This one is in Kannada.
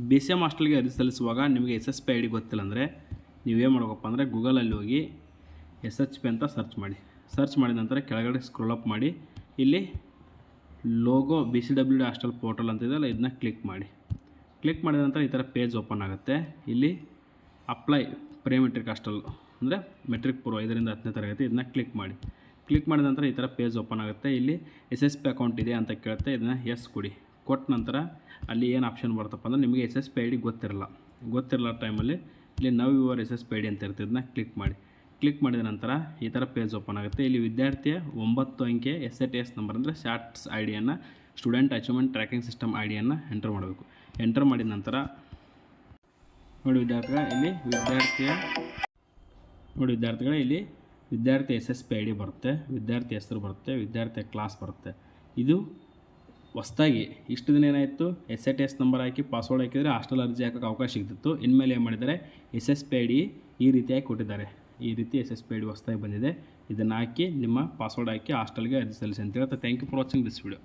ಬಿ ಸಿ ಎಮ್ ಹಾಸ್ಟೆಲ್ಗೆ ಅರ್ಜಿ ಸಲ್ಲಿಸುವಾಗ ನಿಮಗೆ S S P I D ಗೊತ್ತಿಲ್ಲ ಅಂದರೆ ನೀವೇನು ಮಾಡಬೇಕಪ್ಪ ಅಂದರೆ ಗೂಗಲಲ್ಲಿ ಹೋಗಿ ಎಸ್ ಎಚ್ ಪಿ ಅಂತ ಸರ್ಚ್ ಮಾಡಿ. ಸರ್ಚ್ ಮಾಡಿದ ನಂತರ ಕೆಳಗಡೆ ಸ್ಕ್ರೋಲ್ ಅಪ್ ಮಾಡಿ ಇಲ್ಲಿ ಲೋಗೋ BCWD ಹಾಸ್ಟೆಲ್ ಪೋರ್ಟಲ್ ಅಂತಿದೆಯಲ್ಲ, ಇದನ್ನ ಕ್ಲಿಕ್ ಮಾಡಿ. ಕ್ಲಿಕ್ ಮಾಡಿದ ನಂತರ ಈ ಥರ ಪೇಜ್ ಓಪನ್ ಆಗುತ್ತೆ. ಇಲ್ಲಿ ಅಪ್ಲೈ ಪ್ರೀ ಮೆಟ್ರಿಕ್ ಹಾಸ್ಟೆಲ್ ಅಂದರೆ ಮೆಟ್ರಿಕ್ ಪೂರ್ವ 5ರಿಂದ 10ನೇ ತರಗತಿ, ಇದನ್ನ ಕ್ಲಿಕ್ ಮಾಡಿ. ಕ್ಲಿಕ್ ಮಾಡಿದ ನಂತರ ಈ ಥರ ಪೇಜ್ ಓಪನ್ ಆಗುತ್ತೆ. ಇಲ್ಲಿ ಎಸ್ ಎಸ್ ಪಿ ಅಕೌಂಟ್ ಇದೆ ಅಂತ ಕೇಳುತ್ತೆ, ಇದನ್ನು ಎಸ್ ಕೊಡಿ. ಕೊಟ್ಟ ನಂತರ ಅಲ್ಲಿ ಏನು ಆಪ್ಷನ್ ಬರುತ್ತಪ್ಪ ಅಂದರೆ ನಿಮಗೆ S S P I D ಗೊತ್ತಿರಲ್ಲ ಟೈಮಲ್ಲಿ ಇಲ್ಲಿ now your S S P I D ಅಂತ ಇರ್ತದೆ, ಇದನ್ನ ಕ್ಲಿಕ್ ಮಾಡಿ. ಕ್ಲಿಕ್ ಮಾಡಿದ ನಂತರ ಈ ಥರ ಪೇಜ್ ಓಪನ್ ಆಗುತ್ತೆ. ಇಲ್ಲಿ ವಿದ್ಯಾರ್ಥಿಯ 9 ಅಂಕೆ SATS ನಂಬರ್ ಅಂದರೆ ಶಾರ್ಟ್ಸ್ ಐ ಡಿಯನ್ನು, student achievement tracking system I ಡಿಯನ್ನು ಎಂಟರ್ ಮಾಡಬೇಕು. ಎಂಟರ್ ಮಾಡಿದ ನಂತರ ನೋಡಿ ವಿದ್ಯಾರ್ಥಿಗಳ ಇಲ್ಲಿ ವಿದ್ಯಾರ್ಥಿ S S P I D ಬರುತ್ತೆ, ವಿದ್ಯಾರ್ಥಿ ಹೆಸರು ಬರುತ್ತೆ, ವಿದ್ಯಾರ್ಥಿಯ ಕ್ಲಾಸ್ ಬರುತ್ತೆ. ಇದು ಹೊಸ್ದಾಗಿ ಇಷ್ಟು ದಿನ ಏನಾಯಿತು, SATS ನಂಬರ್ ಹಾಕಿ ಪಾಸ್ವರ್ಡ್ ಹಾಕಿದರೆ ಹಾಸ್ಟೆಲ್ ಅರ್ಜಿ ಹಾಕೋಕ್ಕೆ ಅವಕಾಶ ಸಿಗ್ತಿತ್ತು. ಇನ್ಮೇಲೆ ಏನು ಮಾಡಿದ್ದಾರೆ, S S P I D ಈ ರೀತಿಯಾಗಿ ಕೊಟ್ಟಿದ್ದಾರೆ. ಈ ರೀತಿ S S P I D ಹೊಸ್ದಾಗಿ ಬಂದಿದೆ. ಇದನ್ನು ಹಾಕಿ ನಿಮ್ಮ ಪಾಸ್ವರ್ಡ್ ಹಾಕಿ ಹಾಸ್ಟೆಲ್ಗೆ ಅರ್ಜಿ ಸಲ್ಲಿಸಿ ಅಂತ ಹೇಳ್ತಾ thank you for watching this video.